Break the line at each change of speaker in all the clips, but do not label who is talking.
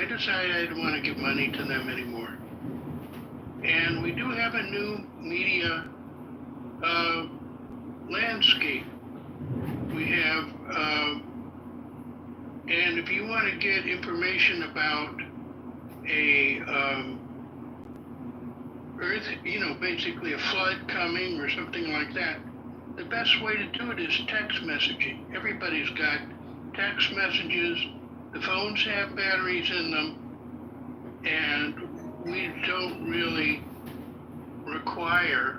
I decided I didn't want to give money to them anymore. And we do have a new media landscape. We have, and if you want to get information about a earth, basically a flood coming or something like that, the best way to do it is text messaging. Everybody's got text messages. The phones have batteries in them, and we don't really require,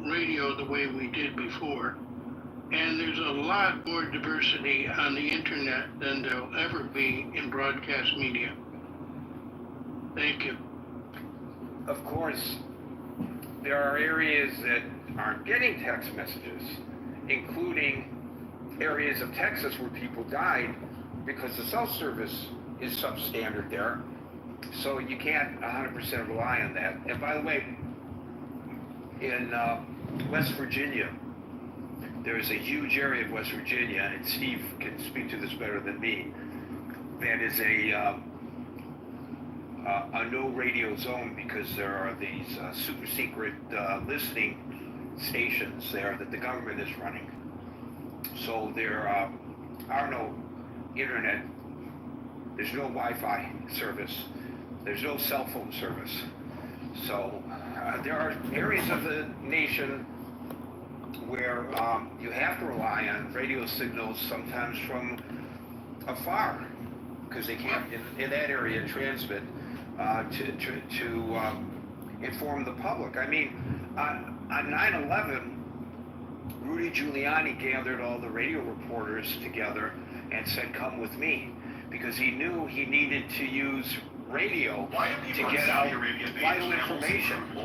radio the way we did before. And there's a lot more diversity on the internet than there'll ever be in broadcast media. Thank you.
Of course, there are areas that aren't getting text messages, including areas of Texas where people died because the cell service is substandard there. So you can't 100% rely on that. And by the way, in West Virginia, there's a huge area of West Virginia, and Steve can speak to this better than me, that is a no radio zone because there are these super secret listening stations there that the government is running. So there are no internet, there's no Wi-Fi service, there's no cell phone service. So there are areas of the nation where you have to rely on radio signals, sometimes from afar, because they can't in that area transmit to inform the public. I mean, on 9/11, Rudy Giuliani gathered all the radio reporters together and said, "Come with me," because he knew he needed to use radio to get out vital information to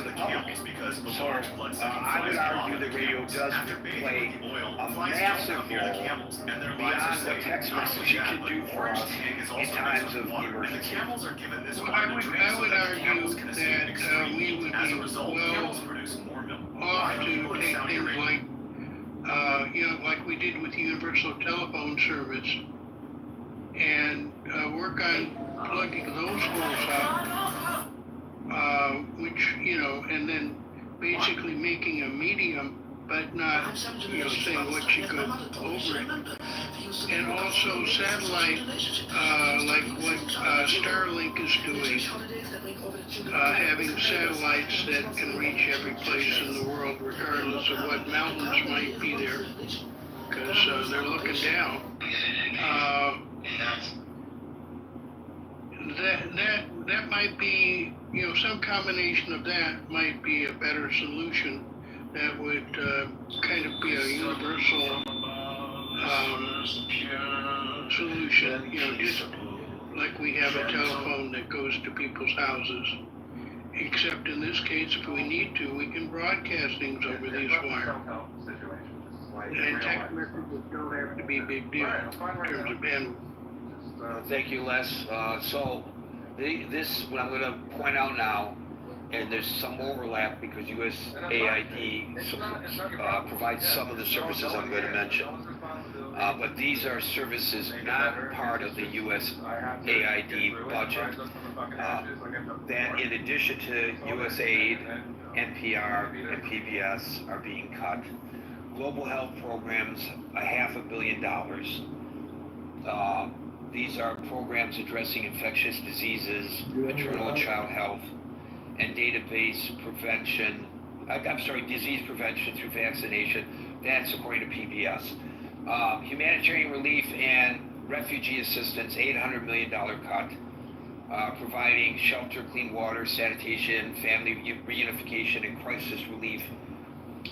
the public. So I would argue that radio does play a massive role beyond what text messaging can do for us in times of emergency.
Well, I would argue that we would be well off to take things like we did with the universal telephone service, and work on plugging those holes out, which, and then basically making a medium, but not, saying what you go over it. And also satellite, like what Starlink is doing, having satellites that can reach every place in the world, regardless of what mountains might be there, because they're looking down. That might be, some combination of that might be a better solution. That would kind of be a universal solution, just like we have a telephone that goes to people's houses. Except in this case, if we need to, we can broadcast things over these wires. And text messages don't have to be a big deal in terms of bandwidth.
Thank you, Les. So this, what I'm going to point out now, and there's some overlap because USAID provides some of the services I'm going to mention. But these are services not part of the USAID budget. That in addition to USAID, NPR, and PBS are being cut. Global health programs, $500 million. These are programs addressing infectious diseases, maternal and child health, and database prevention, disease prevention through vaccination. That's according to PBS. Humanitarian relief and refugee assistance, $800 million cut. Providing shelter, clean water, sanitation, family reunification, and crisis relief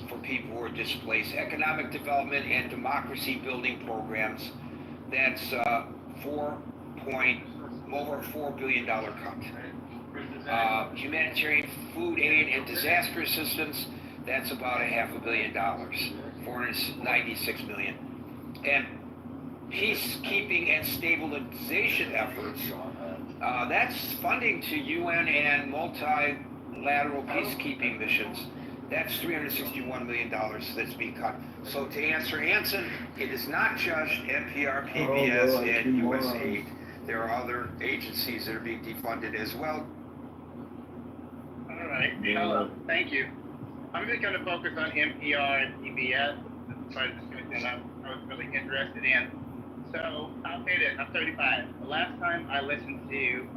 for people who are displaced. Economic development and democracy building programs, that's over a $4 billion cut. Humanitarian food aid and disaster assistance, that's about $500 million, $496 million. And peacekeeping and stabilization efforts, that's funding to UN and multilateral peacekeeping missions. That's $361 million that's being cut. So to answer Hanson, it is not just NPR, PBS, and USAID. There are other agencies that are being defunded as well.
All right. Hello. Thank you. I'm just going to focus on NPR and PBS. This is part of the discussion I was really interested in. So I'll say this. I'm 35. The last time I listened to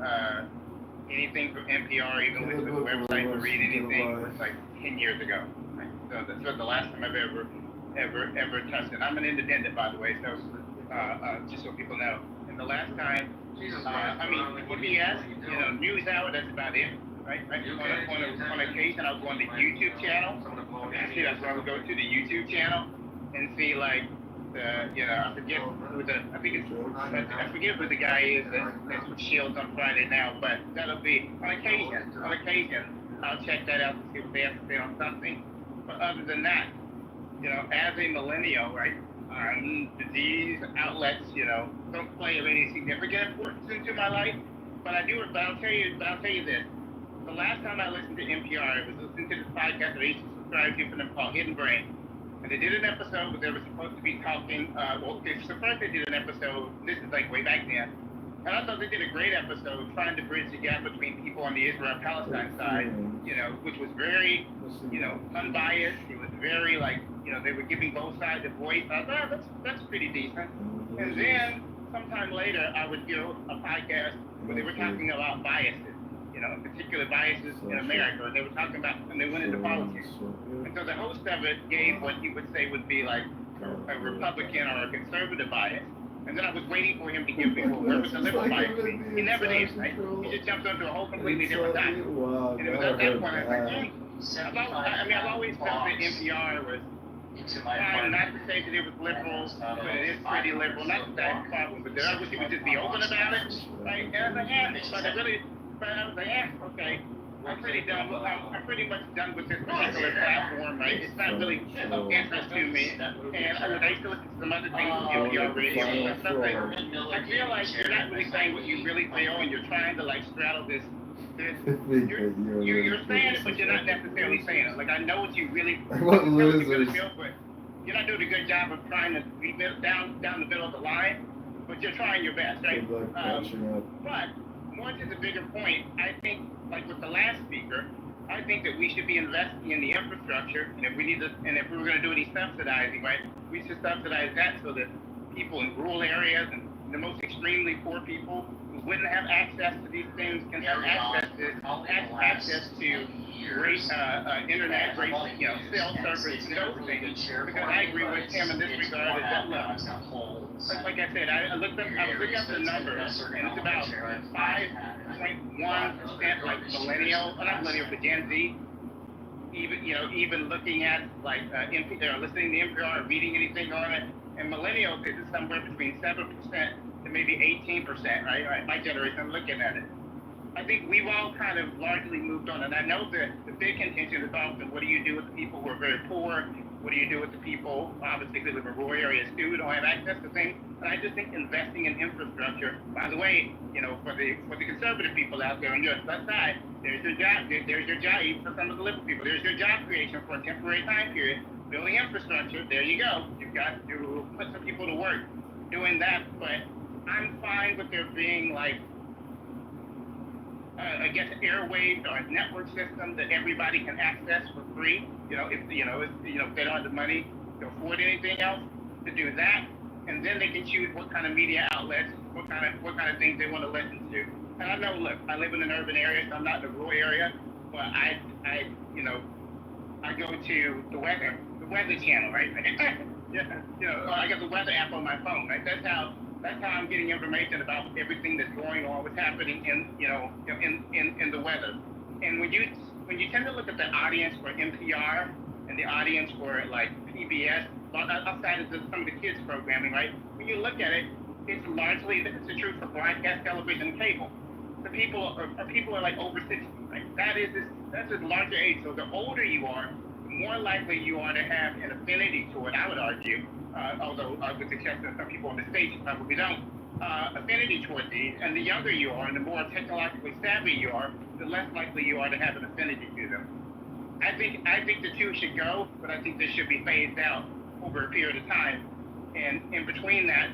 anything from NPR, even with the website to read anything, was like 10 years ago. Right? So that's the last time I've ever touched it. I'm an independent, by the way, so just so people know. And the last time, I mean, PBS, news hour, that's about it. Right? On occasion, I was on the YouTube channel. Actually, that's where I would go to the YouTube channel and see like I forget who the guy is that's with Shields on Friday now, but that'll be on occasion. I'll check that out to see what they have to say on something. But other than that, as a millennial, right, these outlets, don't play of any significant importance into my life. But I'll tell you this. The last time I listened to NPR, I was listening to this podcast that I used to subscribe to for them called Hidden Brain. And they did an episode where they were supposed to be talking, first they did an episode, this is like way back then, and I thought they did a great episode trying to bridge the gap between people on the Israel-Palestine side, which was very, unbiased. It was very they were giving both sides a voice. I thought, that's pretty decent. And then sometime later, I would hear a podcast where they were talking about biases. Particular biases in America. They were talking about, and they went into politics. And so the host of it gave what he would say would be like a Republican or a conservative bias. And then I was waiting for him to give me, where was the liberal bias? He never did, right? He just jumped onto a whole completely different side. And it was at that point, I was like, I've always felt that NPR was trying not to say that it was liberal, but it is pretty liberal. Not that that's a problem, but I wish he would just be open about it, right? And I was like, But I was like, okay, I'm pretty much done with this particular platform, right? It's not really of interest to me. And I used to listen to some other things on NPR radio and stuff like that. I feel like you're not really saying what you really feel, and you're trying to straddle this. You're saying it, but you're not necessarily saying it. Like, I know what you really feel, but you're not doing a good job of trying to be down the middle of the line, but you're trying your best, right? But more to the bigger point, I think, like with the last speaker, I think that we should be investing in the infrastructure, and if we were going to do any subsidizing, right, we should subsidize that so that people in rural areas and the most extremely poor people who wouldn't have access to these things can have access to great internet, great cell service, and those things. Because I agree with him in this regard. Like I said, I was looking up the numbers, and it's about 5.1% like not millennial, but Gen Z. Even looking at listening to NPR, reading anything on it, and millennials is somewhere between 7% to maybe 18%, right? My generation, I'm looking at it. I think we've all kind of largely moved on, and I know that the big contention is often, what do you do with the people who are very poor? What do you do with the people, obviously, who live in rural areas too, who don't have access to things? And I just think investing in infrastructure, by the way, for the conservative people out there on your side, there's your job, even for some of the liberal people, there's your job creation for a temporary time period, building infrastructure, there you go. You've got to put some people to work doing that, but I'm fine with there being airwaves or a network system that everybody can access for free. If they don't have the money to afford anything else, to do that, and then they can choose what kind of media outlets, what kind of things they want to listen to. And I know, look, I live in an urban area, so I'm not in a rural area, but I go to the weather channel, right? I got the weather app on my phone, right? That's how I'm getting information about everything that's going on, what's happening in the weather. And when you tend to look at the audience for NPR and the audience for PBS, outside of some of the kids programming, right? When you look at it, it's the truth for broadcast television and cable. The people are over 60, right? That's a larger age. So the older you are, the more likely you are to have an affinity to it, I would argue. Although with the exception of some people on the stage probably don't, affinity toward these, and the younger you are and the more technologically savvy you are, the less likely you are to have an affinity to them. I think the two should go, but I think they should be phased out over a period of time. And in between that,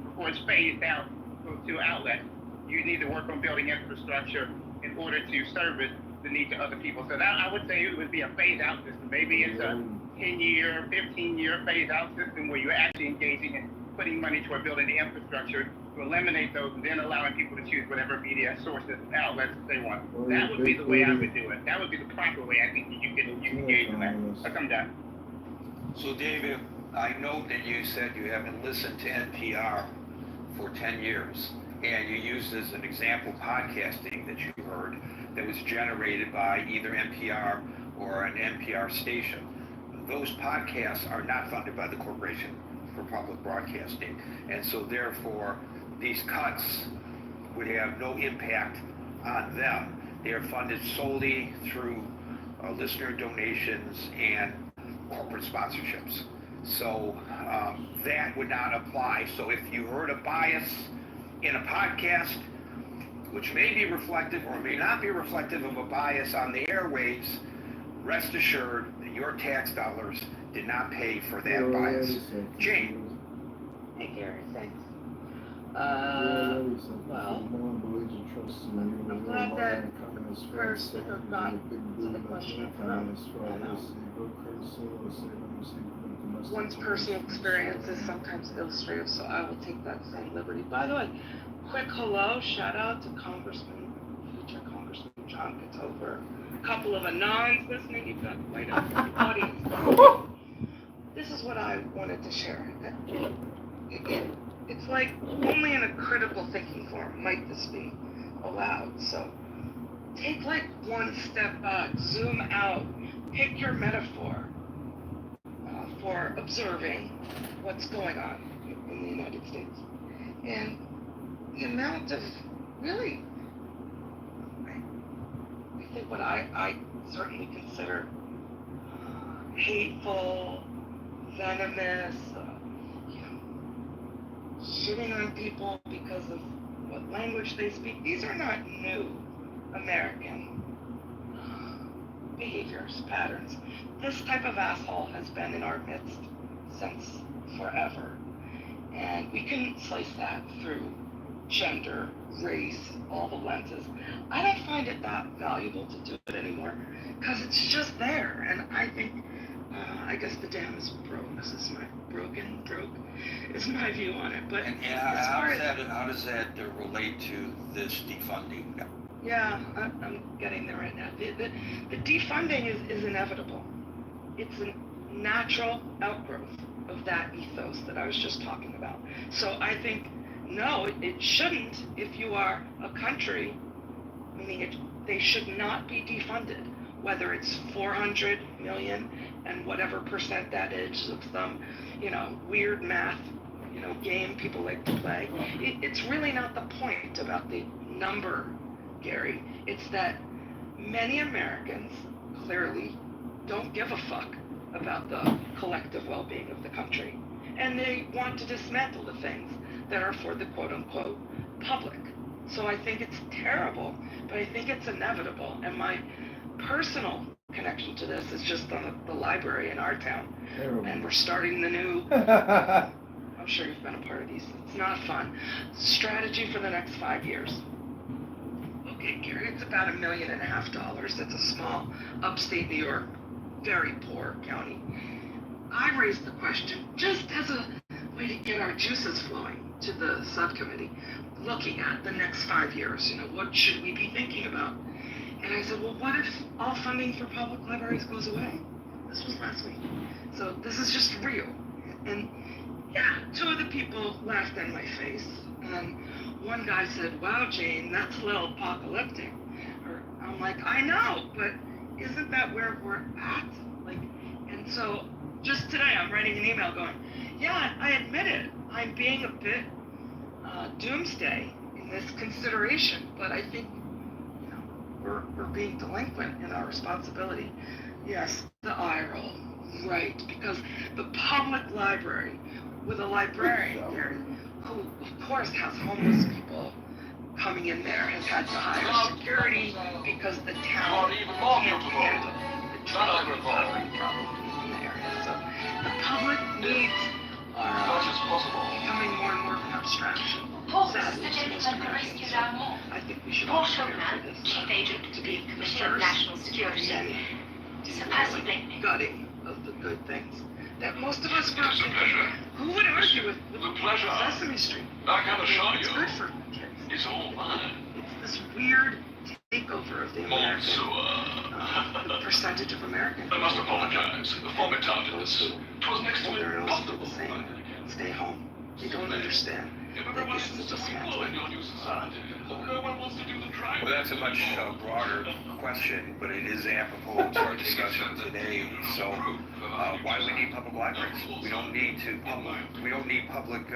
before it's phased out, those two outlets, you need to work on building infrastructure in order to service the needs of other people. So that, I would say, it would be a phase-out system. Maybe it's a 10-year, 15-year phase-out system where you're actually engaging in putting money toward building the infrastructure to eliminate those, and then allowing people to choose whatever media sources and outlets they want. That would be the way I would do it. That would be the proper way I think that you can engage in that. I'll come down.
So David, I know that you said you haven't listened to NPR for 10 years, and you used as an example podcasting that you heard that was generated by either NPR or an NPR station. Those podcasts are not funded by the Corporation for Public Broadcasting, and so therefore these cuts would have no impact on them. They are funded solely through listener donations and corporate sponsorships. So that would not apply. So if you heard a bias in a podcast, which may be reflective or may not be reflective of a bias on the airwaves, rest assured that your tax dollars did not pay for that bias. Jane.
Hey Gary, thanks. Well, I'm glad that first we have got to the question from one's personal experience is sometimes illustrative, so I will take that same liberty. By the way, quick hello, shout out to future Congressman John Kitover. A couple of anons listening, you've got quite an audience. This is what I wanted to share. It's like only in a critical thinking form might this be allowed. So take like one step back, zoom out, pick your metaphor for observing what's going on in the United States. And the amount of really, I think what I certainly consider hateful, venomous, shitting on people because of what language they speak. These are not new American behaviors, patterns. This type of asshole has been in our midst since forever. And we can slice that through gender, race, all the lenses. I don't find it that valuable to do it anymore because it's just there. And I think, I guess the dam is broke. This is my broke is my view on it. But
and how does that relate to this defunding?
Yeah, I'm getting there right now. The defunding is inevitable. It's a natural outgrowth of that ethos that I was just talking about. So I think, no, it shouldn't. If you are a country, meaning they should not be defunded, whether it's 400 million and whatever percent that is of some, weird math, game people like to play. It's really not the point about the number, Gary. It's that many Americans clearly don't give a fuck about the collective well-being of the country. And they want to dismantle the things that are for the quote-unquote public. So I think it's terrible, but I think it's inevitable. And my personal connection to this is just on the library in our town. Terrible. And we're starting the new, I'm sure you've been a part of these, it's not fun, strategy for the next 5 years. Okay, Gary, it's about $1.5 million. It's a small upstate New York, very poor county. I raised the question just as a way to get our juices flowing to the subcommittee, looking at the next 5 years. What should we be thinking about? And I said, well, what if all funding for public libraries goes away? This was last week. So this is just real. And yeah, 2 of the people laughed in my face. And one guy said, wow, Jane, that's a little apocalyptic. Or I'm like, I know, but isn't that where we're at? And so just today I'm writing an email going, yeah, I admit it. I'm being a bit doomsday in this consideration, but I think we're being delinquent in our responsibility. Yes, the eye roll, right? Because the public library with a librarian there, who of course has homeless people coming in there, has had to hire security because the town can't handle problem in the area. So the public needs are becoming more and more of an abstraction. Sadly, to most Americans. So I think we should all share for this to be the first and really gutting of the good things that most of us grew up thinking. Who would argue with Sesame Street? It's good for kids.
It's all mine.
It's this weird takeover of the American, the percentage of Americans.
I must apologize for my tardiness. 'Twas next to
They're also
impossible.
the same. Stay home. They don't understand that this is a dismantling.
Well, that's a much broader question, but it is applicable to our discussion today. So, why do we need public libraries? We don't need public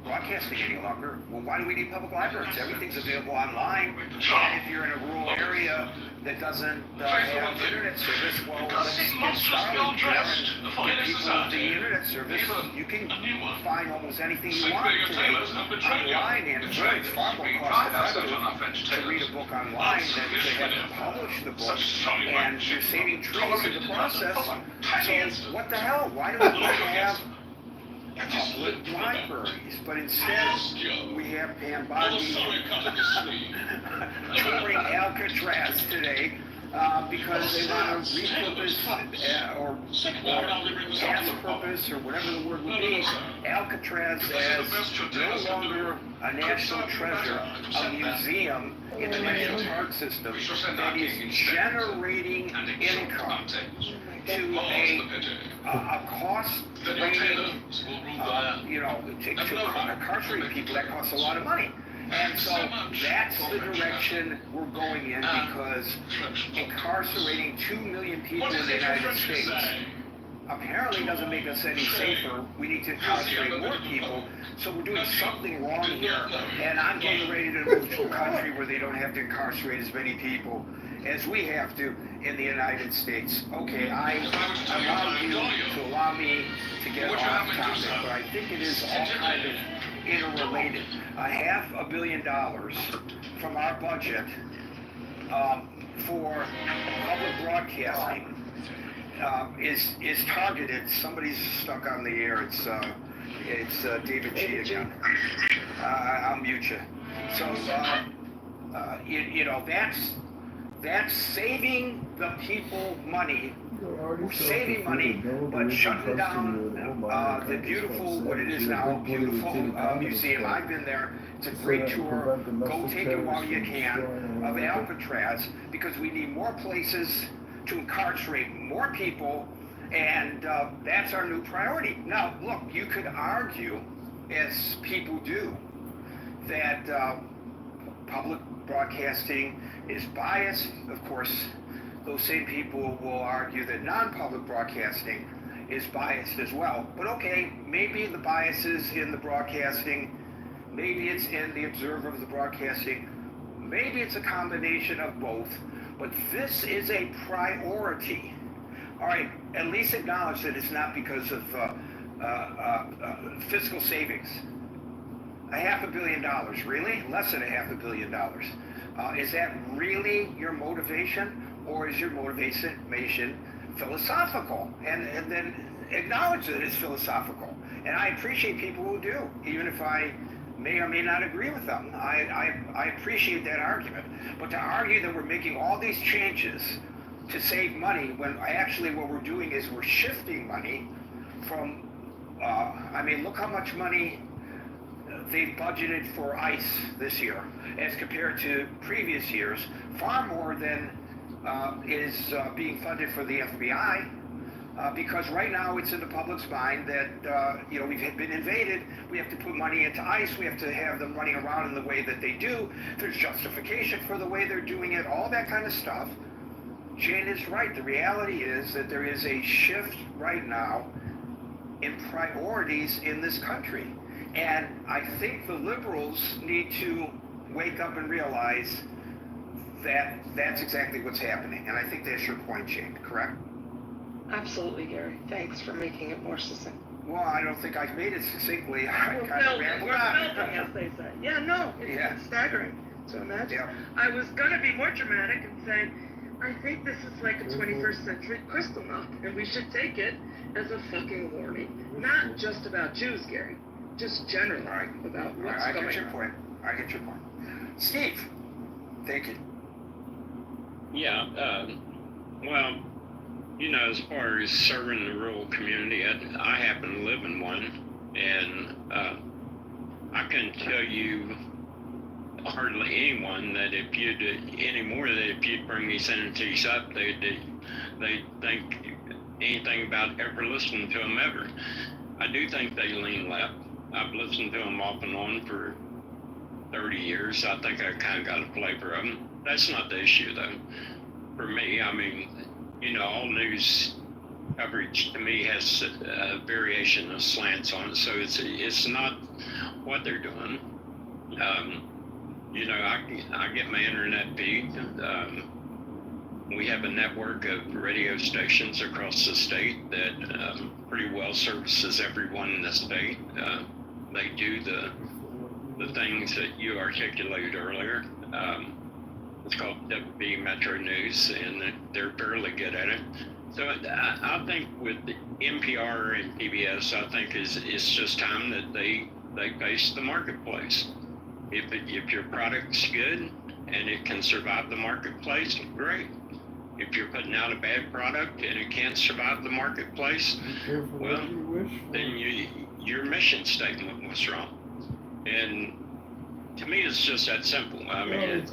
broadcasting any longer. Well, why do we need public libraries? Everything's available online. And if you're in a rural area that doesn't have internet service, well, let's get started there and give people the internet service. You can find almost anything you want today online, and it's far more cost effective to read a book online than to have to publish the book, and you're saving trees in the process. So what the hell? Why do we need to have public libraries? But instead, we have Pam Bondi touring Alcatraz today because they want to repurpose or gas purpose or whatever the word would be, Alcatraz as no longer a national treasure, a museum in the national park system that is generating income to a cost rating, to incarcerate people, that costs a lot of money. And so that's the direction we're going in, because incarcerating 2 million people in the United States apparently doesn't make us any safer. We need to incarcerate more people. So we're doing something wrong here. And I'm getting ready to move to a country where they don't have to incarcerate as many people as we have to in the United States. Okay, I allow you to allow me to get off topic, but I think it is all kind of interrelated. $500 million from our budget for public broadcasting is targeted. Somebody's stuck on the air. It's David G again. I'll mute you. So that's saving the people money. We're saving money, but shutting down the beautiful, what it is now, beautiful museum. I've been there. It's a great tour. Go take it while you can of Alcatraz, because we need more places to incarcerate more people, and that's our new priority. Now, look, you could argue, as people do, that public broadcasting is biased. Of course, those same people will argue that non-public broadcasting is biased as well. But okay, maybe the bias is in the broadcasting, maybe it's in the observer of the broadcasting, maybe it's a combination of both, but this is a priority. All right, at least acknowledge that it's not because of fiscal savings. $500 million, really? Less than $500 million. Is that really your motivation? Or is your motivation philosophical? And then acknowledge that it's philosophical. And I appreciate people who do, even if I may or may not agree with them. I appreciate that argument. But to argue that we're making all these changes to save money, when actually what we're doing is we're shifting money from, look how much money they've budgeted for ICE this year as compared to previous years, far more than is being funded for the FBI, because right now it's in the public's mind that we've been invaded. We have to put money into ICE. We have to have them running around in the way that they do. There's justification for the way they're doing it, all that kind of stuff. Jane is right. The reality is that there is a shift right now in priorities in this country. And I think the liberals need to wake up and realize that that's exactly what's happening. And I think that's your point, Jane, correct?
Absolutely, Gary. Thanks for making it more succinct.
Well, I don't think I've made it succinctly.
We're building, as they say. Yeah, no, it's staggering to imagine.
Yeah.
I was going to be more dramatic and say, I think this is like a 21st century crystal meth, and we should take it as a fucking warning. Not just about Jews, Gary. Just generally about what's
I
going
get your
on.
point. I get your point. Steve, thank you.
Yeah, well, you know, as far as serving the rural community, I happen to live in one, and I can tell you hardly anyone that if you'd bring these entities up, they think anything about ever listening to them ever. I do think they lean left. I've listened to them off and on for 30 years. I think I kind of got a flavor of them. That's not the issue, though. For me, I mean, you know, all news coverage to me has a variation of slants on it, so it's not what they're doing. You know, I get my internet feed. We have a network of radio stations across the state that pretty well services everyone in the state. They do the things that you articulated earlier. It's called WB Metro News, and they're fairly good at it. So I think with the NPR and PBS, I think it's just time that they face the marketplace. If your product's good and it can survive the marketplace, great. If you're putting out a bad product and it can't survive the marketplace, well, then your mission statement was wrong. And to me, it's just that simple. I mean,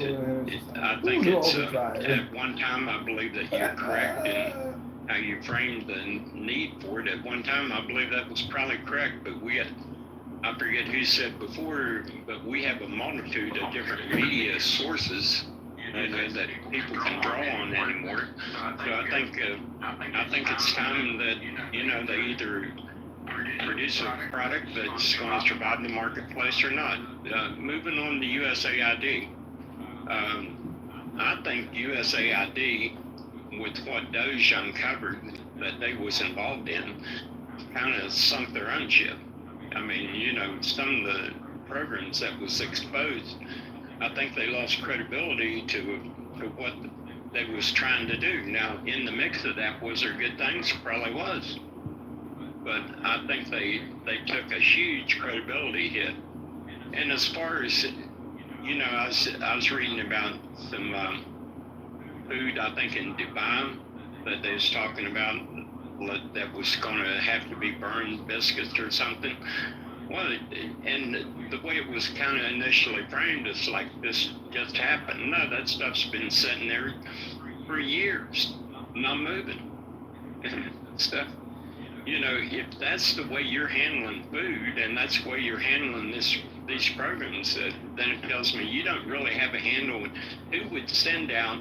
I think it's at one time I believe that you're correct in how you framed the need for it. At one time, I believe that was probably correct, but I forget who said before, but we have a multitude of different media sources, you know, that people can draw on anymore. So I think it's time that, you know, they either produce a product that's going to survive the marketplace or not. Moving on to USAID, I think USAID, with what Doge uncovered that they was involved in, kind of sunk their own ship. I mean, you know, some of the programs that was exposed, I think they lost credibility to what they was trying to do. Now, in the mix of that, was there good things? Probably was. But I think they took a huge credibility hit. And as far as, you know, I was reading about some food, I think in Dubai, that they was talking about that was going to have to be burned biscuits or something. Well, and the way it was kind of initially framed, it's like this just happened. No, that stuff's been sitting there for years, not moving. Stuff. You know, if that's the way you're handling food and that's the way you're handling these programs, then it tells me you don't really have a handle on who would send out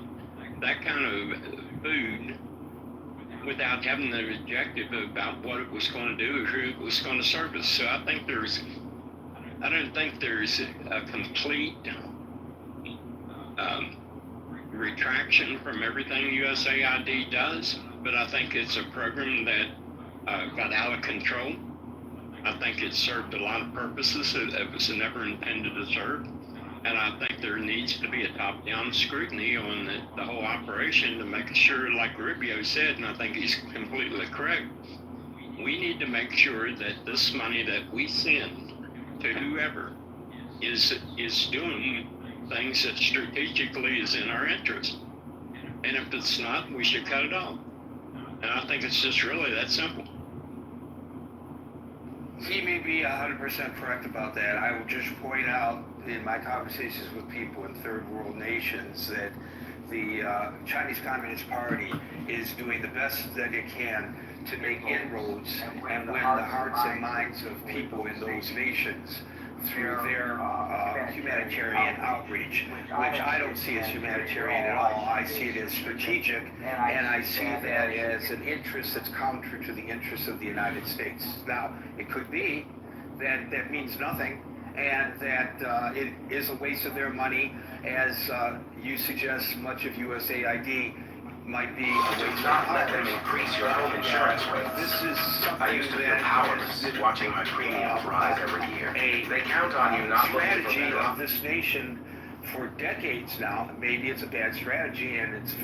that kind of food without having the objective about what it was going to do or who it was going to service. So I don't think there's a complete retraction from everything USAID does, but I think it's a program that got out of control. I think it served a lot of purposes that it was never intended to serve. And I think there needs to be a top-down scrutiny on the whole operation to make sure, like Rubio said, and I think he's completely correct, we need to make sure that this money that we send to whoever is doing things that strategically is in our interest. And if it's not, we should cut it off. And I think it's just really that simple.
He may be 100% correct about that. I will just point out in my conversations with people in third world nations that the Chinese Communist Party is doing the best that it can to make inroads and win the hearts and minds of people in those nations through their humanitarian outreach, which I don't see as humanitarian at all. I see it as strategic, and I see that as an interest that's counter to the interests of the United States. Now, it could be that that means nothing, and that it is a waste of their money, as you suggest much of USAID might be a waste
Not
of
let them
money.
increase your home insurance rates.
This is something
I used to feel
that
powerless
has been
watching my premiums rise every year. They count on you not looking for
strategy
better
of this nation for decades now. Maybe it's a bad strategy, and it's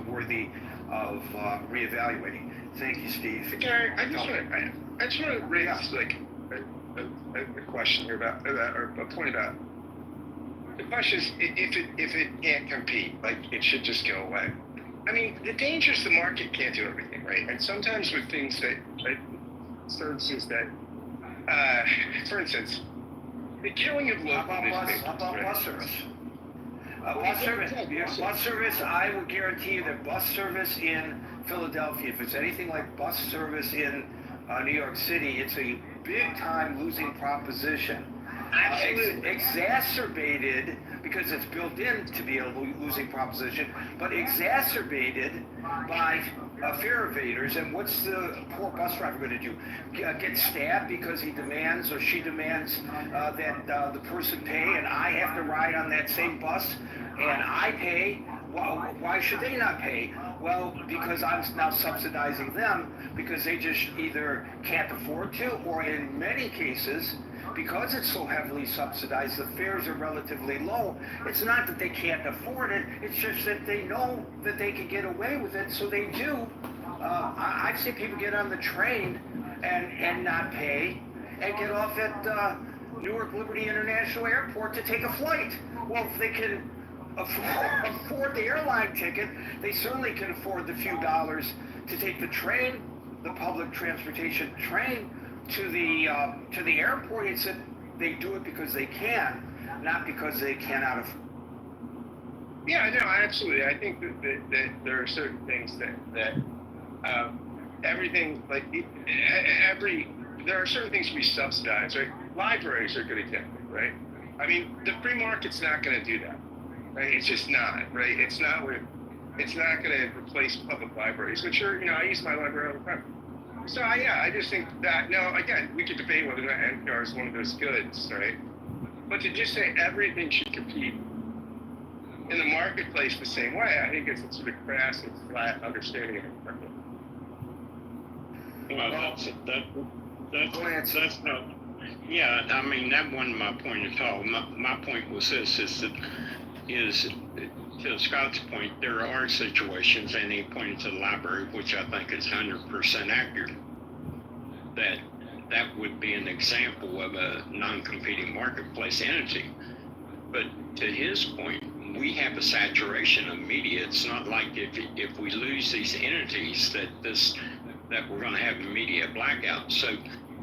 worthy of reevaluating. Thank you, Steve.
Gary, I just want to raise like a question here about or a point about. The question is, if it can't compete, like it should just go away. I mean, the danger is the market can't do everything, right? And sometimes with things that, like services that, for instance, the killing of local newspapers.
How about
right?
bus service? Bus service, I will guarantee you that bus service in Philadelphia, if it's anything like bus service in New York City, it's a big time losing proposition. Exacerbated because it's built in to be a losing proposition, but exacerbated by fare evaders. And what's the poor bus driver going to do? Get stabbed because he demands or she demands that the person pay, and I have to ride on that same bus, and I pay. Well, why should they not pay? Well, because I'm now subsidizing them because they just either can't afford to, or in many cases, because it's so heavily subsidized, the fares are relatively low. It's not that they can't afford it, it's just that they know that they can get away with it, so they do. I've seen people get on the train and not pay and get off at Newark Liberty International Airport to take a flight. Well, if they can afford the airline ticket, they certainly can afford the few dollars to take the train, the public transportation train, to the airport. It's that they do it because they can, not because they cannot afford.
Yeah, no, absolutely. I think that there are certain things that everything like there are certain things we subsidize, right? Libraries are a good example, right? I mean, the free market's not going to do that, right? It's just not, right? It's not going to replace public libraries, which are, I use my library all the time. So I just think that, again, we could debate whether or not NPR is one of those goods, right? But to just say everything should compete in the marketplace the same way, I think it's a sort of crass and flat understanding of the market.
Well, that's not. Yeah, I mean that wasn't my point at all. My point was this: is to Scott's point, there are situations, and he pointed to the library, which I think is 100% accurate, that would be an example of a non-competing marketplace entity. But to his point, we have a saturation of media. It's not like if we lose these entities that we're going to have a media blackout. So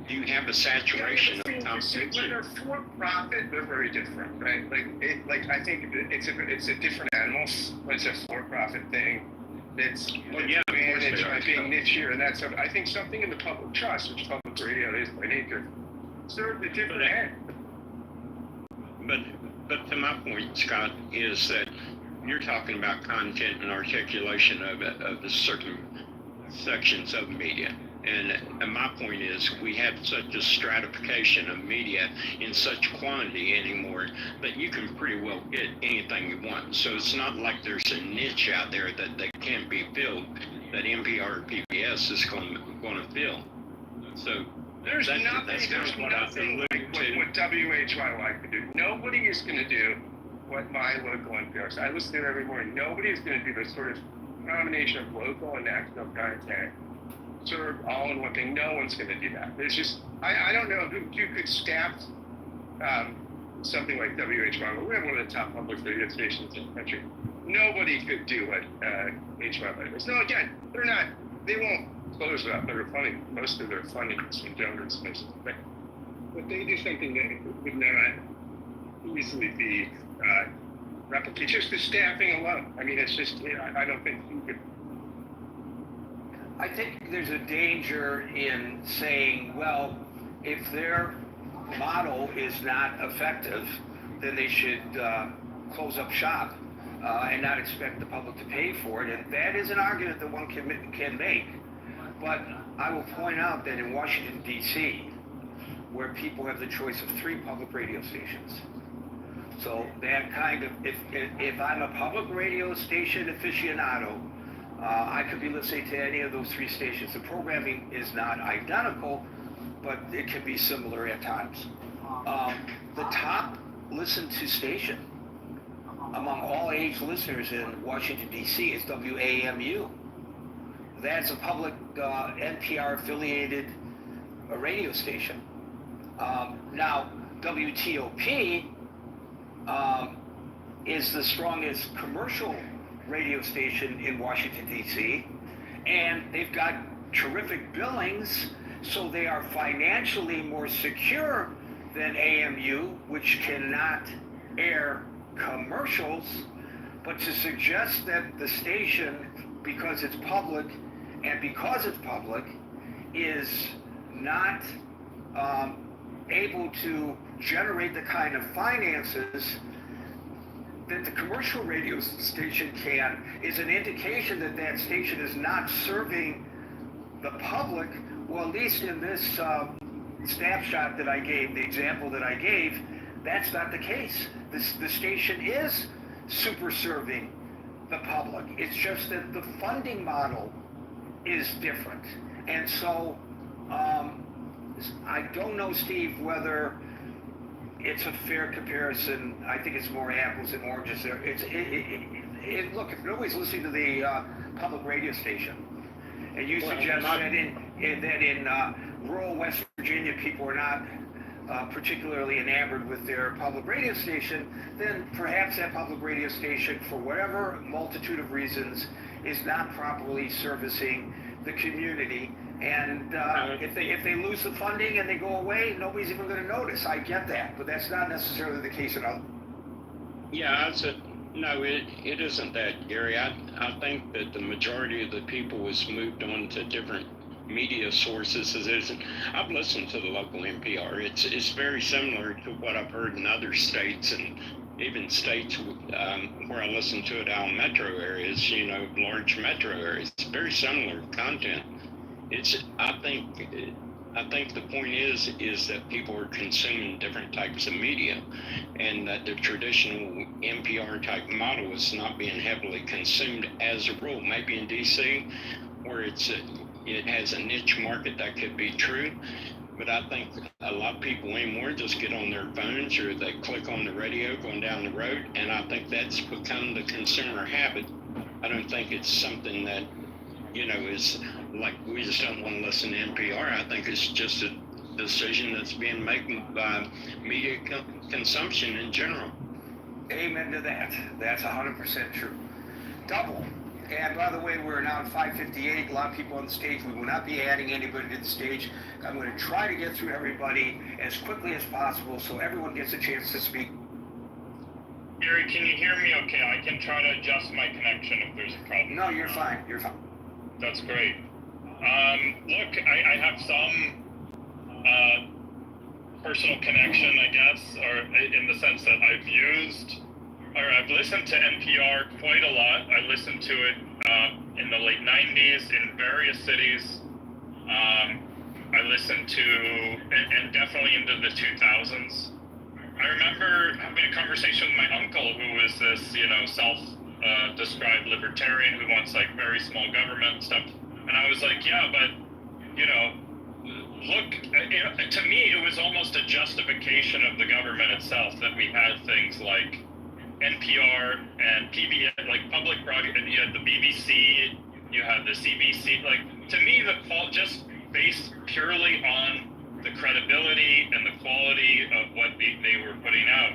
you have a saturation of competition.
When they're for profit, they're very different, right? I think it's a different animal when it's a for profit thing. It's managed by being nichier and that stuff. I think something in the public trust, which public radio is by nature, serves a different end.
But to my point, Scott, is that you're talking about content and articulation of the certain sections of media. And my point is, we have such a stratification of media in such quantity anymore that you can pretty well get anything you want. So it's not like there's a niche out there that can't be filled, that NPR or PBS is going to fill. So
there's nothing like what WHYY could do. Nobody is going to do what my local NPR is. I listen to it every morning. Nobody is going to do this sort of combination of local and national content served all in one thing. No one's going to do that. There's just, I don't know who could staff something like WHYY. We have one of the top public radio stations in the country. Nobody could do what HYY is. No, again, they won't close without their funding. Most of their funding is from donor spaces. But they do something that would not easily be replicated. Just the staffing alone. I mean, it's just, I don't think you could.
I think there's a danger in saying, well, if their model is not effective, then they should close up shop and not expect the public to pay for it. And that is an argument that one can make. But I will point out that in Washington, D.C., where people have the choice of 3 public radio stations, so that kind of, if I'm a public radio station aficionado, I could be listening to any of those 3 stations. The programming is not identical, but it can be similar at times. The top listened to station among all age listeners in Washington, D.C. is WAMU. That's a public NPR affiliated radio station. Now, WTOP is the strongest commercial radio station in Washington, D.C., and they've got terrific billings, so they are financially more secure than AMU, which cannot air commercials. But to suggest that the station, because it's public, is not able to generate the kind of finances that the commercial radio station can, is an indication that that station is not serving the public. Well, at least in this snapshot that I gave, the example that I gave, that's not the case. The station is super serving the public. It's just that the funding model is different. And so I don't know, Steve, whether it's a fair comparison. I think it's more apples and oranges there. Look, if nobody's listening to the public radio station, and you suggest that in rural West Virginia people are not particularly enamored with their public radio station, then perhaps that public radio station, for whatever multitude of reasons, is not properly servicing the community. And if they lose the funding and they go away, nobody's even going to notice. I get that, but that's not necessarily the case at all.
Yeah, no, it isn't that, Gary. I think that the majority of the people has moved on to different media sources. I've listened to the local NPR. It's very similar to what I've heard in other states, and even states where I listen to it out in metro areas, large metro areas. It's very similar content. I think the point is that people are consuming different types of media, and that the traditional NPR type model is not being heavily consumed as a rule. Maybe in DC, where it has a niche market, that could be true. But I think a lot of people anymore just get on their phones or they click on the radio going down the road, and I think that's become the consumer habit. I don't think it's something that is like we just don't want to listen to NPR. I think it's just a decision that's being made by media consumption in general.
Amen to that. That's 100% true. Double. And by the way, we're now at 5:58. A lot of people on the stage. We will not be adding anybody to the stage. I'm going to try to get through everybody as quickly as possible so everyone gets a chance to speak.
Gary, can you hear me okay? I can try to adjust my connection if there's a problem.
No, you're fine. You're fine.
That's great. Look, I have some personal connection, I guess, or in the sense that I've listened to NPR quite a lot. I listened to it in the late 90s in various cities. I listened to, and definitely into the 2000s. I remember having a conversation with my uncle, who was this, self-described libertarian who wants like very small government stuff. And I was like, yeah, but, look, to me, it was almost a justification of the government itself that we had things like NPR and PBS, like public broadcast. You had the BBC, you had the CBC. Like, to me, the just based purely on the credibility and the quality of what they were putting out.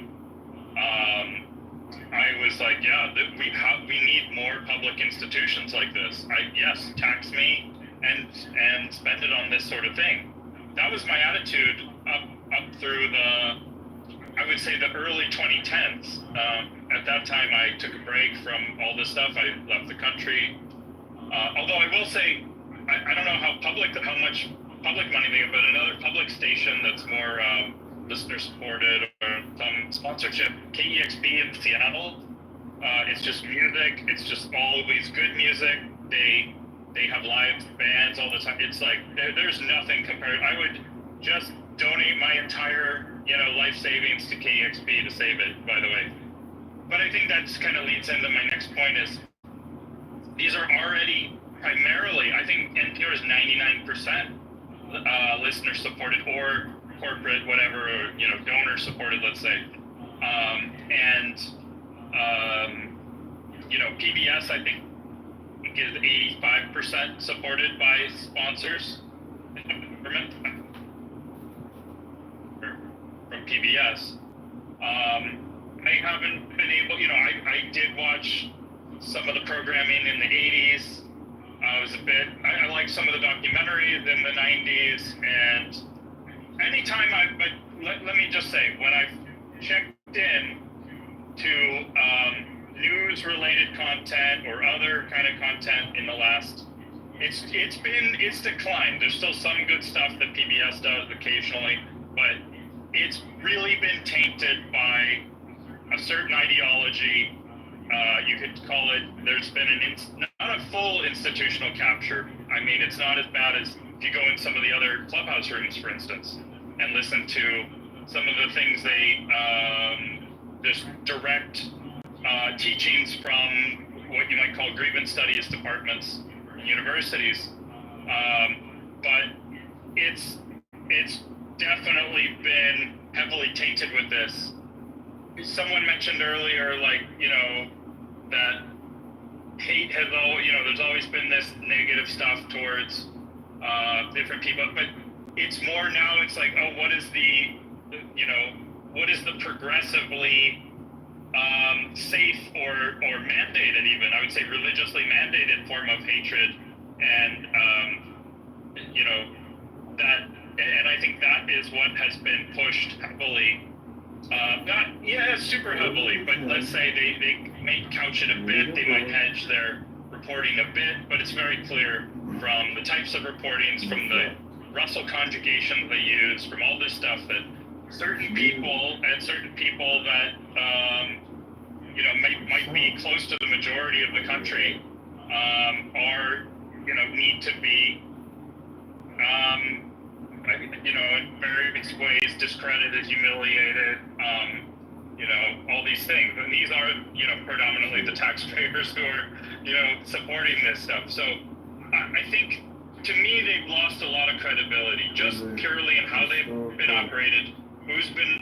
I was like, yeah, we need more public institutions like this. Yes, tax me and spend it on this sort of thing. That was my attitude up through I would say the early 2010s. At that time, I took a break from all this stuff. I left the country. Although I will say, I don't know how much public money they get, but another public station that's more listener supported or some sponsorship, KEXP in Seattle. It's just music. It's just always good music. They have live bands all the time. It's like there's nothing compared. I would just donate my entire life savings to KEXP to save it, by the way. But I think that's kind of leads into my next point is these are already primarily, I think NPR is 99% listener supported or corporate, whatever, or donor supported, let's say. And
PBS, I think, is 85% supported by sponsors in the government from PBS. I haven't been able, I did watch some of the programming in the 80s. I like some of the documentaries in the 90s, and anytime let me just say, when I've checked in to news-related content or other kind of content in the last, it's declined. There's still some good stuff that PBS does occasionally, but it's really been tainted by a certain ideology. You could call it, there's been not a full institutional capture. I mean, it's not as bad as if you go in some of the other clubhouse rooms, for instance, and listen to some of the things just direct teachings from what you might call grievance studies departments in universities. But it's definitely been heavily tainted with this. Someone mentioned earlier, that hate has there's always been this negative stuff towards different people, but it's more now, it's like, oh, what is the progressively safe or mandated, even, I would say religiously mandated form of hatred, and and I think that is what has been pushed heavily. Super heavily, but let's say they may couch it a bit, they might hedge their reporting a bit, but it's very clear from the types of reportings, from the Russell conjugations they use, from all this stuff, that certain people that might be close to the majority of the country are need to be in various ways discredited, humiliated, all these things. And these are, predominantly the taxpayers who are, supporting this stuff. So I think, to me, they've lost a lot of credibility, just purely in how they've been operated, who's been,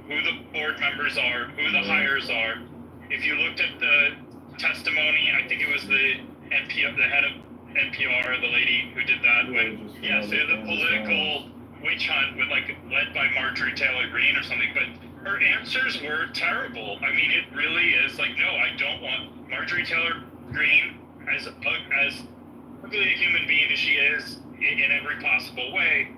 who the board members are, who the hires are. If you looked at the testimony, I think it was the head of NPR, the lady who did that, the political witch hunt led by Marjorie Taylor Greene or something, but her answers were terrible. I mean, it really is like, no, I don't want Marjorie Taylor Greene, as ugly a human being as she is in every possible way,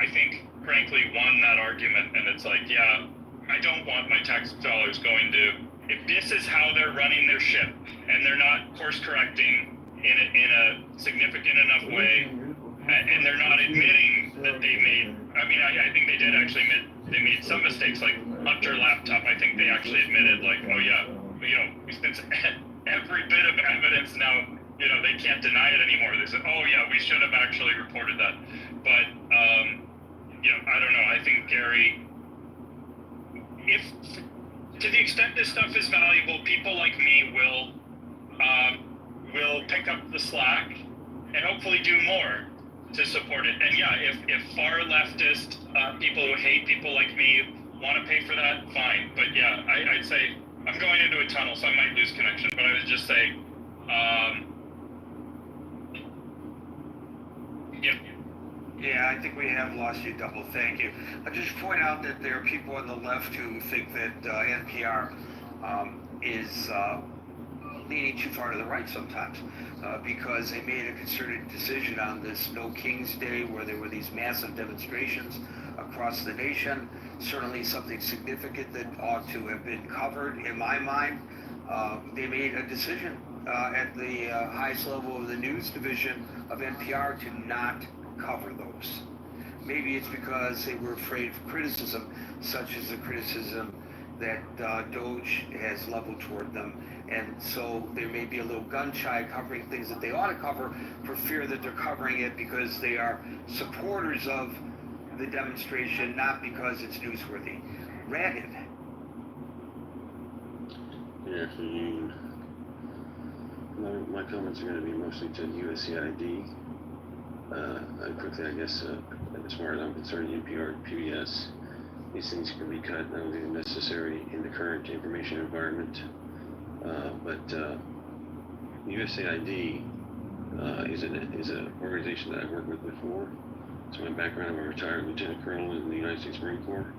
I think, frankly, won that argument. And it's like, yeah, I don't want my tax dollars going to, if this is how they're running their ship, and they're not course correcting in a significant enough way, and they're not admitting that they made, I think they did actually admit they made some mistakes, like Hunter Laptop. I think they actually admitted, since every bit of evidence now, they can't deny it anymore. They said, oh yeah, we should have actually reported that. But, I don't know. I think, Gary, to the extent this stuff is valuable, people like me will pick up the slack and hopefully do more to support it. And yeah, if far leftist people who hate people like me want to pay for that, fine. But yeah, I'd say I'm going into a tunnel, so I might lose connection. But I would just say,
Yeah, I think we have lost you double. Thank you. I'll just point out that there are people on the left who think that NPR is leaning too far to the right sometimes, because they made a concerted decision on this No King's Day, where there were these massive demonstrations across the nation. Certainly something significant that ought to have been covered, in my mind. They made a decision at the highest level of the news division of NPR to not cover those. Maybe it's because they were afraid of criticism, such as the criticism that Doge has leveled toward them, and so there may be a little gun-shy covering things that they ought to cover for fear that they're covering it because they are supporters of the demonstration, not because it's newsworthy. Ragged.
Good afternoon. My comments are going to be mostly to USCID. Quickly, I guess, as far as I'm concerned, NPR, PBS, these things can be cut. I don't think they're necessary in the current information environment. But USAID is an organization that I worked with before. So my background, I'm a retired lieutenant colonel in the United States Marine Corps.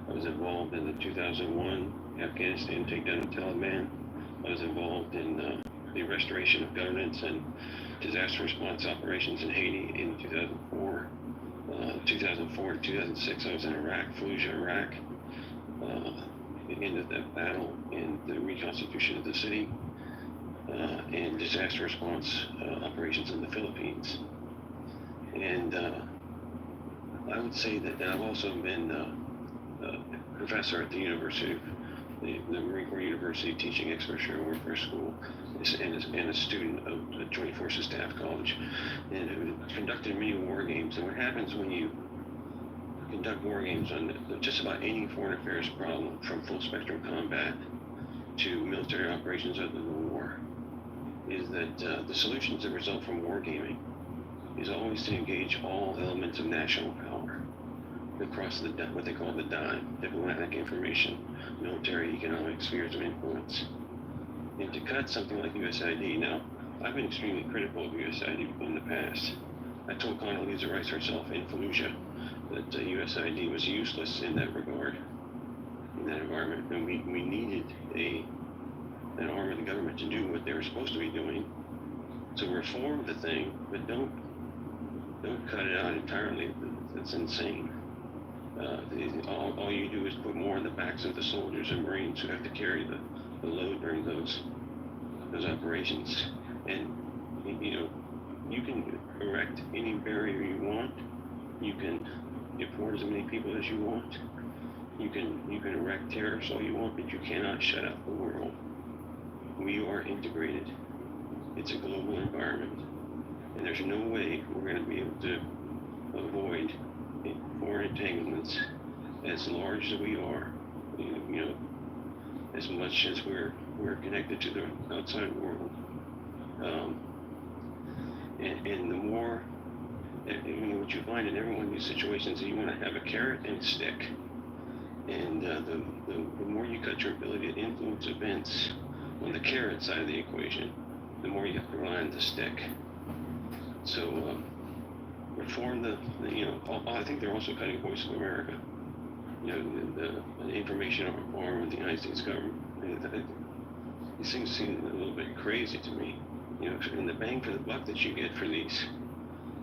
I was involved in the 2001 Afghanistan takedown of Taliban. I was involved in the restoration of governance and disaster response operations in Haiti in 2004. 2004 to 2006, I was in Iraq, Fallujah, Iraq. Ended that battle in the reconstitution of the city and disaster response operations in the Philippines. And I would say that I've also been a professor at the University of the Marine Corps University Teaching Expeditionary Warfare School and a student of the Joint Forces Staff College, and have conducted many war games. And what happens when you conduct war games on just about any foreign affairs problem, from full spectrum combat to military operations other than war, is that the solutions that result from wargaming is always to engage all elements of national power across what they call the dime: diplomatic, information, military, economic spheres of influence. And to cut something like USAID, now, I've been extremely critical of USAID in the past. I told Condoleezza Rice herself in Fallujah that USAID was useless in that regard, in that environment, and we needed an arm of the government to do what they were supposed to be doing. So reform the thing, but don't cut it out entirely. That's insane. All you do is put more on the backs of the soldiers and Marines who have to carry the load during those operations. And you can erect any barrier you want. You can deport as many people as you want. You can erect tariffs all you want, but you cannot shut out the world. We are integrated. It's a global environment, and there's no way we're going to be able to avoid foreign entanglements as large as we are. As much as we're connected to the outside world, and the more, what you find in every one of these situations is you want to have a carrot and a stick, and the more you cut your ability to influence events on the carrot side of the equation, the more you have to rely on the stick. So reform I think they're also cutting Voice of America. The information arm of the United States government. These things seem a little bit crazy to me. And the bang for the buck that you get for these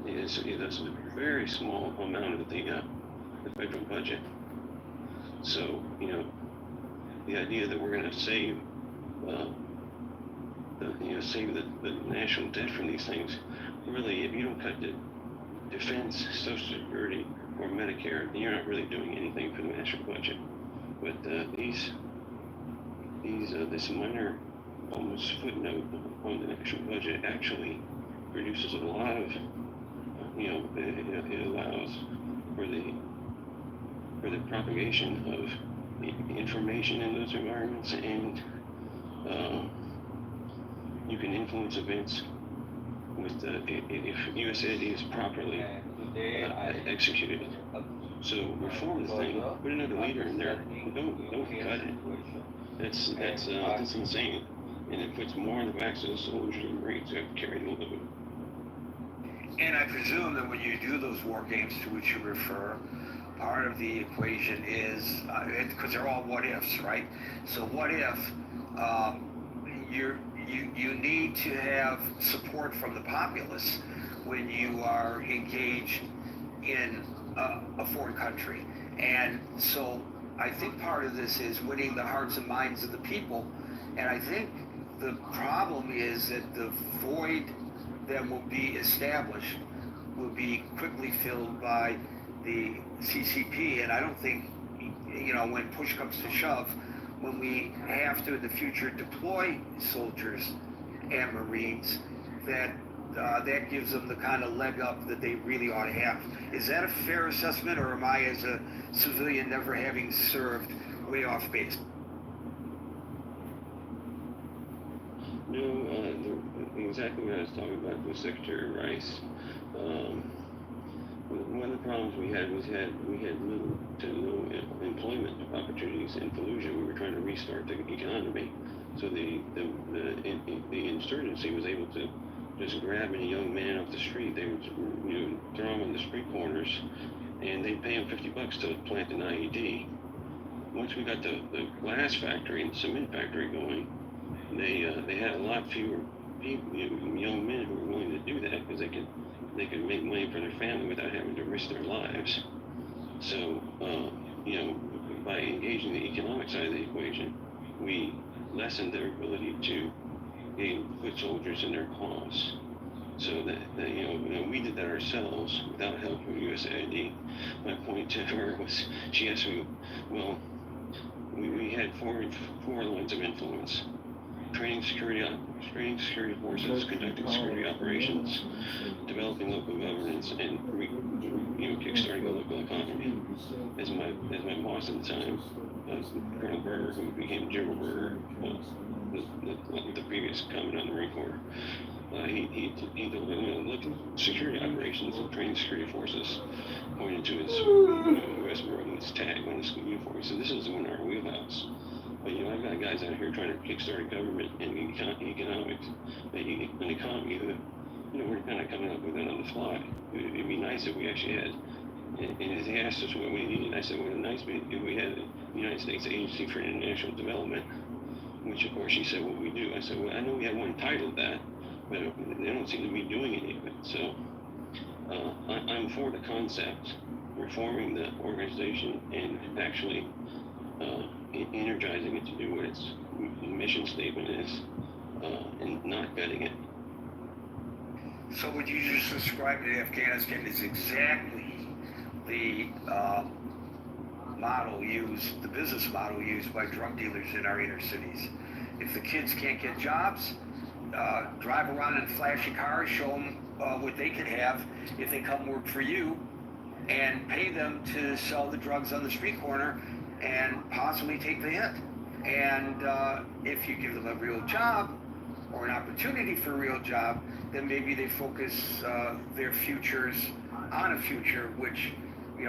is a very small amount of the federal budget. So the idea that we're going to save the national debt from these things, really, if you don't cut the defense, Social Security, or Medicare, you're not really doing anything for the national budget. But this minor, almost footnote on the national budget actually produces a lot of, it allows for the propagation of information in those environments, and you can influence events with if USAID is properly executed. So reform the thing, put another leader in there. Don't cut it. That's insane, and it puts more on the backs of the soldiers and Marines who have to carry the load.
And I presume that when you do those war games to which you refer, part of the equation is because they're all what ifs, right? So what if you need to have support from the populace when you are engaged in a foreign country. And so I think part of this is winning the hearts and minds of the people. And I think the problem is that the void that will be established will be quickly filled by the CCP. And I don't think, when push comes to shove, when we have to in the future deploy soldiers and Marines, that gives them the kind of leg up that they really ought to have. Is that a fair assessment, or am I, as a civilian never having served, way off base?
No, exactly what I was talking about with Secretary Rice. One of the problems we had was we had little to no employment opportunities in Fallujah. We were trying to restart the economy, So the insurgency was able to just grab any young man off the street. They would, throw him on the street corners, and they'd pay him $50 to plant an IED. Once we got the glass factory and cement factory going, they had a lot fewer people, young men who were willing to do that because they could make money for their family without having to risk their lives. So by engaging the economic side of the equation, we lessened their ability to gain foot soldiers in their cause. So that we did that ourselves without help from USAID. My point to her was, she asked me, well, we had four lines of influence: training security forces, conducting security operations, developing local governance, and kickstarting the local economy. As my boss at the time, Colonel Berger, who became General Berger, the previous commandant on the Marine Corps, he told me, look at security operations and training security forces, pointing to his U.S. Marine, his tag on his uniform. He said, this is in our wheelhouse. But I've got guys out here trying to kickstart government and economics, an economy that we're kind of coming up with it on the fly. It'd be nice if we actually had. And he asked us what we needed. I said, well, it'd be nice if we had the United States Agency for International Development, which of course she said, what we do. I said, well, I know we have one titled that, but they don't seem to be doing any of it. So I'm for the concept, reforming the organization and actually energizing it to do what its mission statement is, and not gutting it.
So what you just described in Afghanistan is exactly the the business model used by drug dealers in our inner cities. If the kids can't get jobs, drive around in flashy cars, show them what they could have if they come work for you, and pay them to sell the drugs on the street corner and possibly take the hit. And if you give them a real job or an opportunity for a real job, then maybe they focus their futures on a future, which,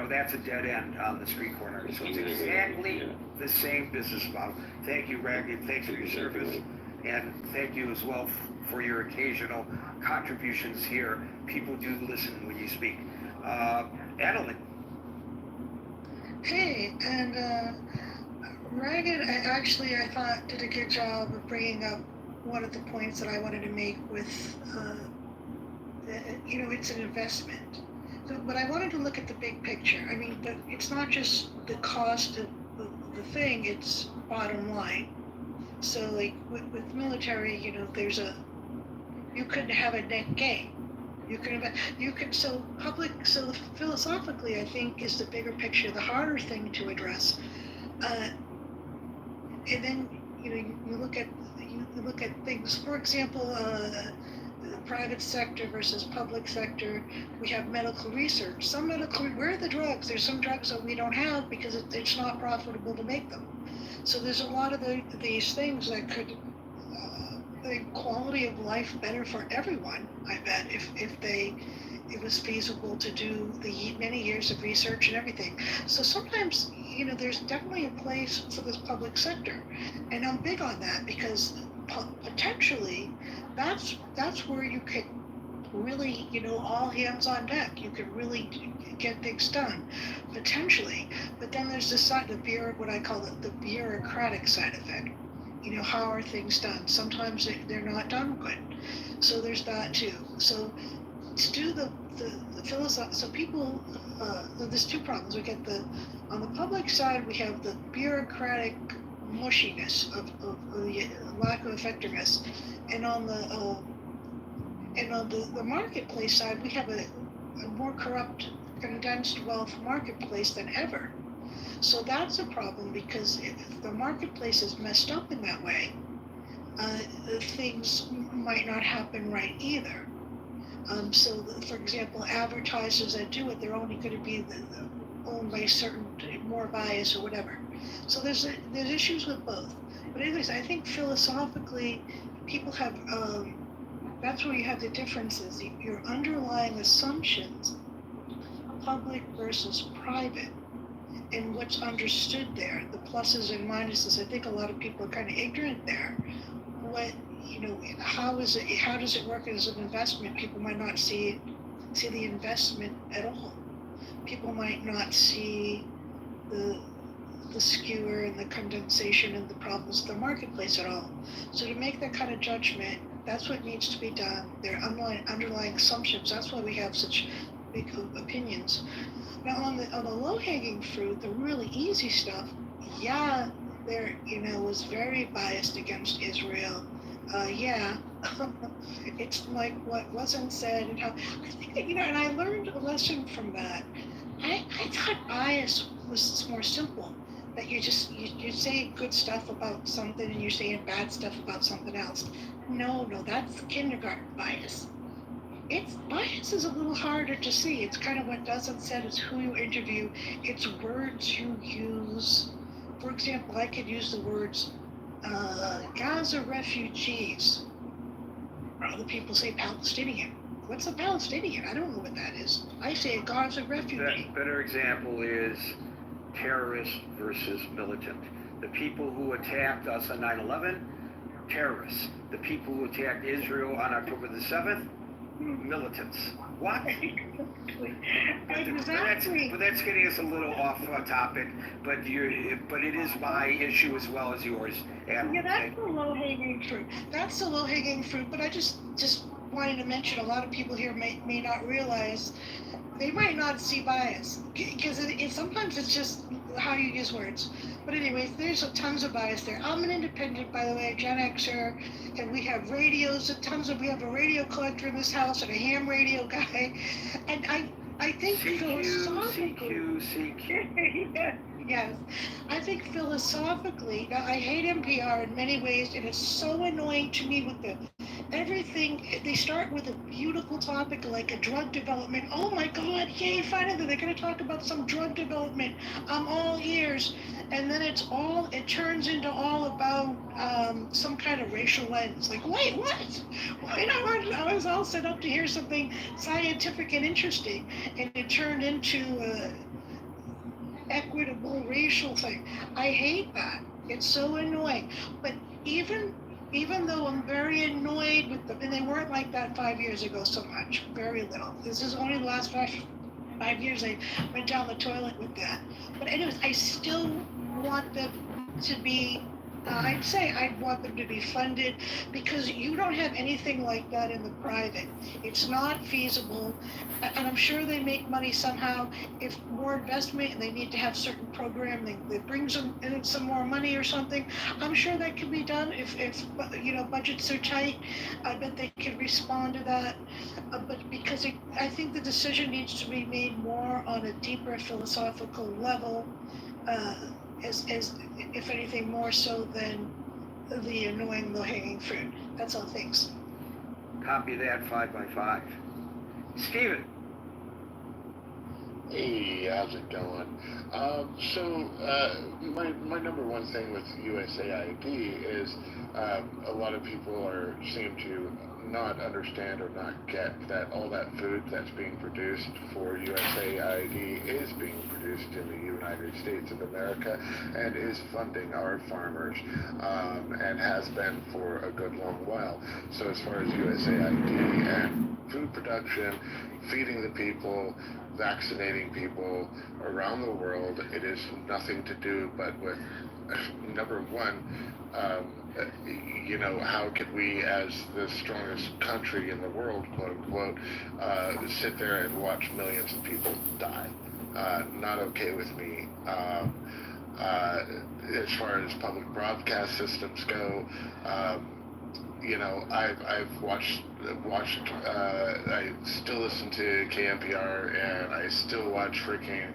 that's a dead end on the street corner. So it's exactly the same business model. Thank you, Ragged. Thanks for your service. And thank you as well for your occasional contributions here. People do listen when you speak. Adeline.
Hey, and Ragged, I thought did a good job of bringing up one of the points that I wanted to make with, it's an investment. So, but I wanted to look at the big picture. I mean, but it's not just the cost of the thing, it's bottom line. So like with military, you couldn't have a net gain. So philosophically, I think is the bigger picture, the harder thing to address. And then, you look at things, for example, private sector versus public sector. We have medical research. Where are the drugs? There's some drugs that we don't have because it's not profitable to make them. So there's a lot of these things that could make quality of life better for everyone, I bet, if it was feasible to do the many years of research and everything. So sometimes, there's definitely a place for this public sector. And I'm big on that because potentially that's where you could really, all hands on deck. You could really get things done, potentially. But then there's this side, what I call the bureaucratic side of it. How are things done? Sometimes they're not done good. So there's that too. So to do the philosophy, so people, there's two problems. We get on the public side, we have the bureaucratic mushiness of the lack of effectiveness, and on the marketplace side, we have a more corrupt, condensed wealth marketplace than ever. So that's a problem because if the marketplace is messed up in that way, things might not happen right either. For example, advertisers that do it, they're only going to be owned by certain, more bias or whatever. So there's issues with both. But anyways, I think philosophically, people have, that's where you have the differences. Your underlying assumptions, public versus private. in what's understood there, the pluses and minuses. I think a lot of people are kind of ignorant there. How does it work as an investment? People might not see the investment at all. People might not see the skewer and the condensation and the problems of the marketplace at all. So to make that kind of judgment, that's what needs to be done. There are underlying assumptions. That's why we have such big opinions. Now on the low-hanging fruit, the really easy stuff, yeah, there was very biased against Israel. It's like what wasn't said and how I think that, and I learned a lesson from that. I thought bias was more simple. That you say good stuff about something and you're saying bad stuff about something else. No, that's kindergarten bias. Bias is a little harder to see. It's kind of what doesn't said. It's who you interview. It's words you use. For example, I could use the words Gaza refugees. Other people say Palestinian. What's a Palestinian? I don't know what that is. I say a Gaza refugee.
Better example is terrorist versus militant. The people who attacked us on 9/11, terrorists. The people who attacked Israel on October the 7th, militants. What?
Exactly.
But that's getting us a little off topic. But it is my issue as well as yours.
Yeah, that's the low-hanging fruit. That's the low-hanging fruit. But I just wanted to mention a lot of people here may not realize they might not see bias because sometimes it's just how you use words. But anyways, there's tons of bias there. I'm an independent, by the way, a Gen Xer, and we have radios, we have a radio collector in this house and a ham radio guy, and I think philosophically, CQ. Yes, I think philosophically, now I hate NPR in many ways, and it's so annoying to me with everything. They start with a beautiful topic like a drug development. Oh my God, yay, finally they're going to talk about some drug development. I'm all ears. And then it turns into all about some kind of racial lens. Like, wait, what? I was all set up to hear something scientific and interesting, and it turned into equitable racial thing. I hate that. It's so annoying. But even though I'm very annoyed with them, and they weren't like that 5 years ago so much, very little. This is only the last 5 years I went down the toilet with that. But anyways, I still want them to be, I'd want them to be funded because you don't have anything like that in the private. It's not feasible. And I'm sure they make money somehow. If more investment and they need to have certain programming that brings them in some more money or something, I'm sure that can be done if budgets are tight. I bet they can respond to that. But because I think the decision needs to be made more on a deeper philosophical level, as if anything more so than the annoying low-hanging fruit. That's all. Thanks.
Copy that 5 by 5. Steven.
Hey, how's it going? My number one thing with USAID is a lot of people seem to not understand or not get that all that food that's being produced for USAID is being produced in the United States of America and is funding our farmers and has been for a good long while. So as far as USAID and food production, feeding the people, vaccinating people around the world, it is nothing to do but with number one, how could we, as the strongest country in the world, quote unquote, sit there and watch millions of people die? Not okay with me. As far as public broadcast systems go, I've watched. I still listen to KNPR, and I still watch freaking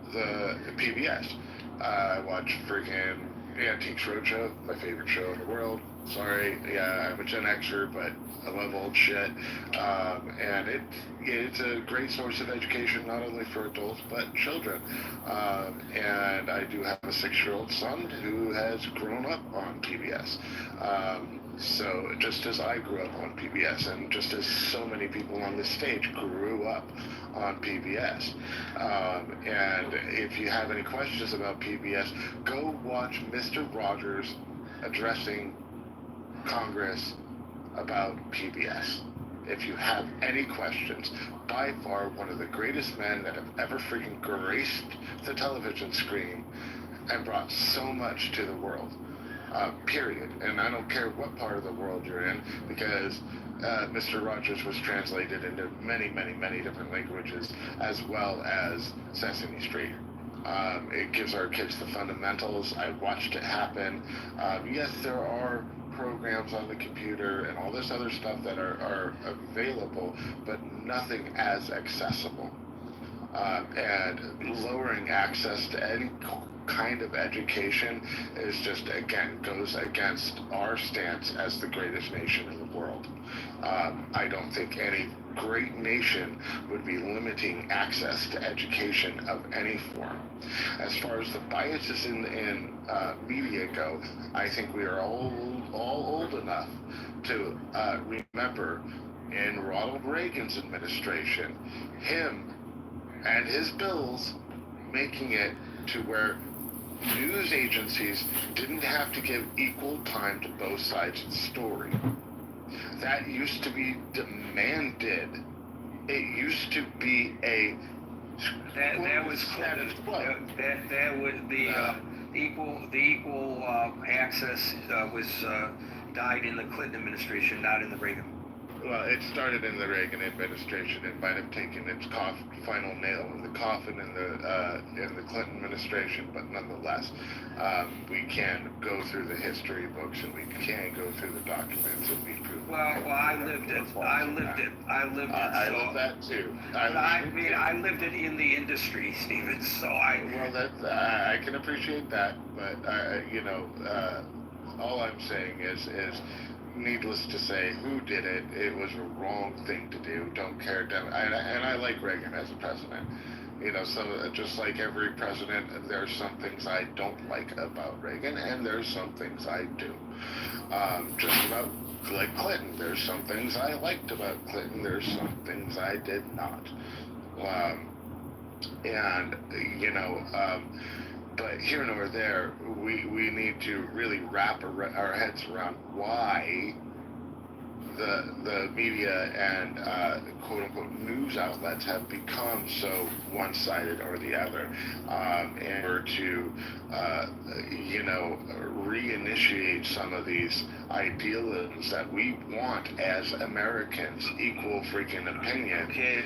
the PBS. I watch freaking Antiques Roadshow, my favorite show in the world. Sorry, yeah, I'm a Gen Xer, but I love old shit. And it's a great source of education, not only for adults, but children. And and I do have a 6-year-old son who has grown up on PBS. So just as I grew up on PBS, and just as so many people on this stage grew up on PBS. And if you have any questions about PBS, go watch Mr. Rogers addressing Congress about PBS. If you have any questions, by far one of the greatest men that have ever freaking graced the television screen and brought so much to the world. Period. And I don't care what part of the world you're in, because Mr. Rogers was translated into many, many, many different languages, as well as Sesame Street. It gives our kids the fundamentals. I watched it happen. Yes, there are programs on the computer and all this other stuff that are available, but nothing as accessible. And lowering access to any kind of education is just, again, goes against our stance as the greatest nation in the world. I don't think any great nation would be limiting access to education of any form. As far as the biases in media go, I think we are all old enough to remember in Ronald Reagan's administration, him and his bills making it to where news agencies didn't have to give equal time to both sides of the story. That used to be demanded. It used to be a
that was
status quo.
That was the equal access was died in the Clinton administration, not in the Reagan.
Well, it started in the Reagan administration. It might have taken its final nail in the coffin in the Clinton administration, but nonetheless, we can go through the history books and we can go through the documents and we prove.
Well, I lived it. I lived it.
I lived that too.
I lived it in the industry, Stephen. So
I can appreciate that, but all I'm saying is needless to say, who did it? It was a wrong thing to do. Don't care. And I like Reagan as a president. So just like every president, there's some things I don't like about Reagan, and there's some things I do. Just about like Clinton, there's some things I liked about Clinton. There's some things I did not. But here nor there, we need to really wrap our heads around why the media and quote-unquote news outlets have become so one-sided or the other, in order to reinitiate some of these idealisms that we want as Americans, equal freaking opinion.
Okay.